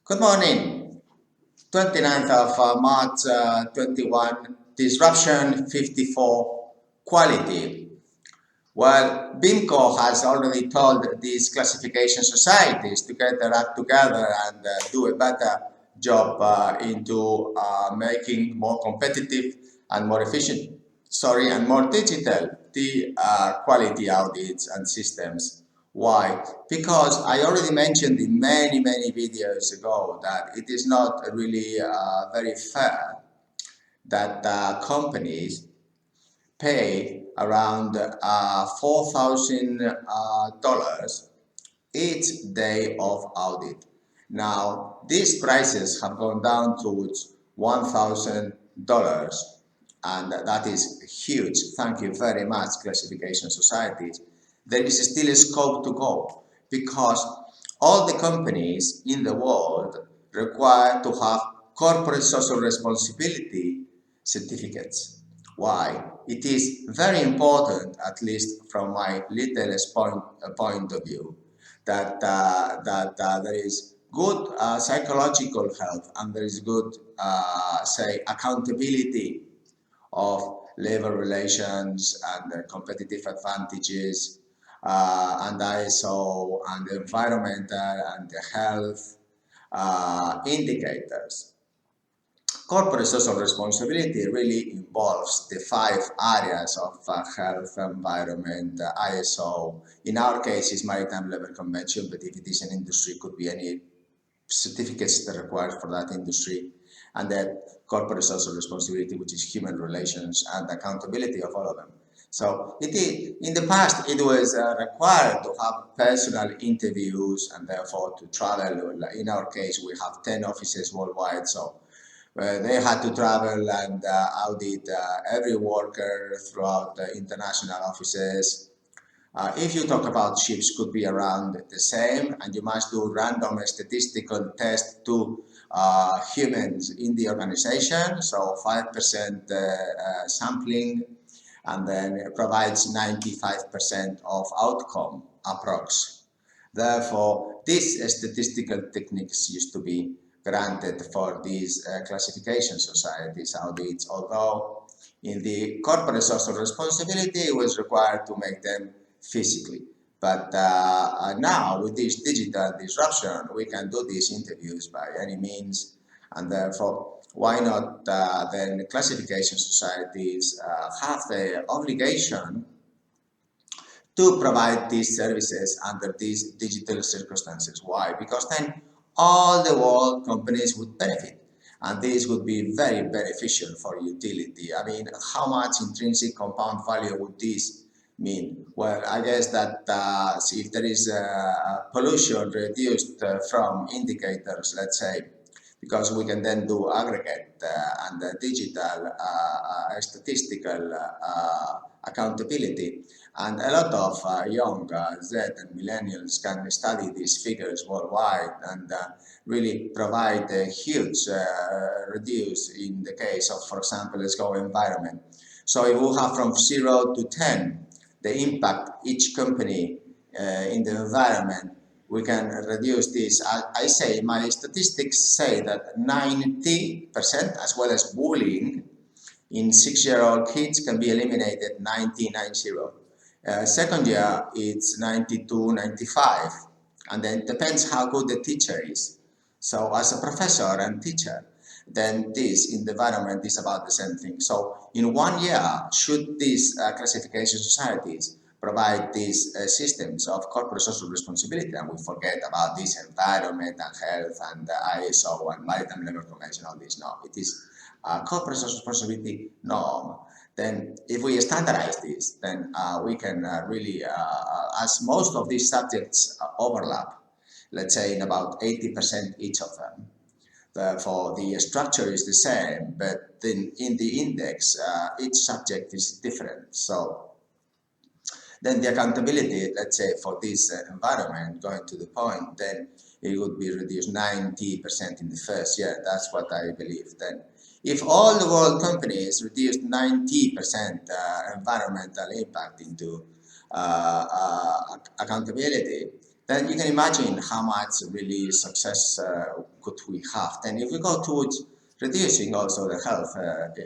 Good morning. 29th of March 21, disruption 54, quality. Well, BIMCO has already told these classification societies to get their act together and do a better job into making more competitive and more efficient, and more digital the quality audits and systems. Why? Because I already mentioned in many videos ago that it is not really very fair that companies pay around $4,000 each day of audit. Now, these prices have gone down to $1,000, and that is huge. Thank you very much, classification societies. There is still a scope to go because all the companies in the world require to have corporate social responsibility certificates. Why? It is very important, at least from my littlest point of view, that there is good psychological health and there is good, accountability of labor relations and competitive advantages and ISO and environmental and health indicators. Corporate social responsibility really involves the 5 areas of health, environment, ISO. In our case, it's Maritime Labour Convention, but if it is an industry, it could be any certificates that are required for that industry. And then corporate social responsibility, which is human relations and accountability of all of them. So in the past, it was required to have personal interviews and therefore to travel. In our case, we have 10 offices worldwide, so they had to travel and audit every worker throughout the international offices. If you talk about ships, could be around the same, and you must do random statistical test to humans in the organization, so 5% sampling, and then it provides 95% of outcome approx. Therefore, these statistical techniques used to be granted for these classification societies audits, although in the corporate social responsibility it was required to make them physically. But now with this digital disruption, we can do these interviews by any means, and therefore why not then classification societies have the obligation to provide these services under these digital circumstances. Why? Because then all the world companies would benefit, and this would be very beneficial for utility. I mean, how much intrinsic compound value would this mean? Well, I guess that if there is pollution reduced from indicators, let's say, because we can then do aggregate and digital statistical accountability. And a lot of young Z and millennials can study these figures worldwide and really provide a huge reduce in the case of, for example, let's go environment. So if we have from 0 to 10, the impact each company in the environment, we can reduce this. I say, my statistics say that 90%, as well as bullying in 6-year-old kids, can be eliminated 90. Second year, it's 92, 95. And then it depends how good the teacher is. So as a professor and teacher, then this in the environment is about the same thing. So in 1 year, should these classification societies provide these systems of corporate social responsibility, and we forget about this environment and health and ISO and Maritime Labour Convention, all this. No, it is corporate social responsibility norm. Then if we standardize this, then we can really, as most of these subjects overlap, let's say in about 80% each of them. Therefore, the structure is the same, but then in the index, each subject is different. So then the accountability, let's say for this environment, going to the point, then it would be reduced 90% in the first year. That's what I believe. Then if all the world companies reduced 90% environmental impact into accountability, then you can imagine how much really success could we have? Then if we go towards reducing also the health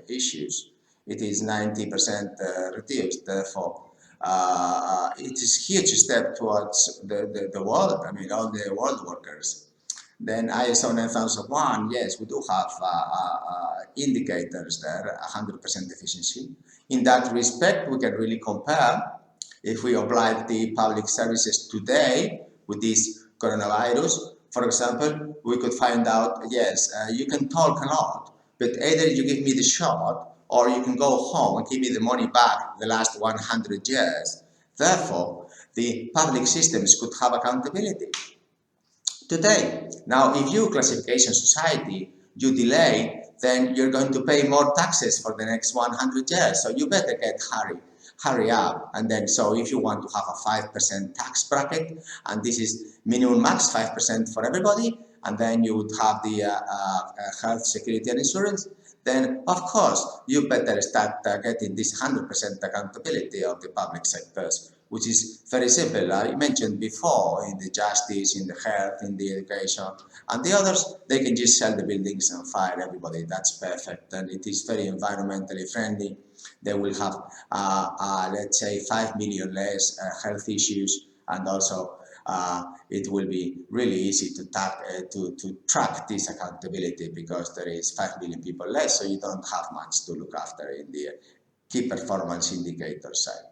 issues, it is 90% reduced. Therefore, it is a huge step towards the world. I mean, all the world workers. Then ISO 9001, yes, we do have indicators there, 100% efficiency. In that respect, we can really compare if we apply the public services today with this coronavirus. For example, we could find out, yes, you can talk a lot, but either you give me the shot or you can go home and give me the money back the last 100 years. Therefore, the public systems could have accountability today. Now, if you classification society, you delay, then you're going to pay more taxes for the next 100 years. So you better hurry up. And then, so if you want to have a 5% tax bracket, and this is minimum max 5% for everybody, and then you would have the health, security, and insurance, then of course you better start getting this 100% accountability of the public sectors, which is very simple. I mentioned before in the justice, in the health, in the education, and the others, they can just sell the buildings and fire everybody. That's perfect, and it is very environmentally friendly. They will have, let's say, 5 million less health issues, and also it will be really easy to track this accountability because there is 5 million people less, so you don't have much to look after in the key performance indicator side.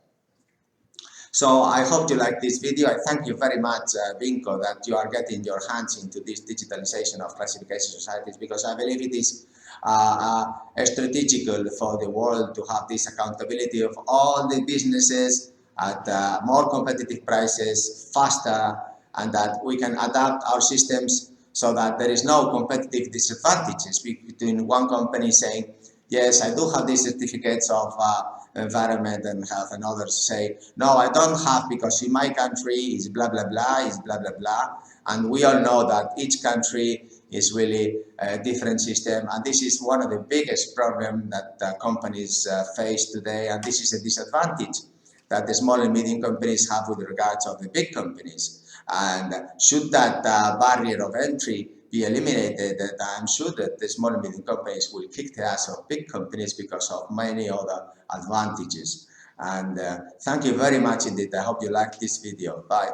So I hope you like this video. I thank you very much, Vinco, that you are getting your hands into this digitalization of classification societies, because I believe it is strategical for the world to have this accountability of all the businesses at more competitive prices, faster, and that we can adapt our systems so that there is no competitive disadvantages between one company saying, yes, I do have these certificates of environment and health, and others say, no, I don't have because in my country is blah, blah, blah, is blah, blah, blah. And we all know that each country is really a different system. And this is one of the biggest problems that companies face today. And this is a disadvantage that the small and medium companies have with regards of the big companies. And should that barrier of entry be eliminated, I'm sure that the small and medium companies will kick the ass of big companies because of many other advantages. And thank you very much indeed. I hope you liked this video. Bye.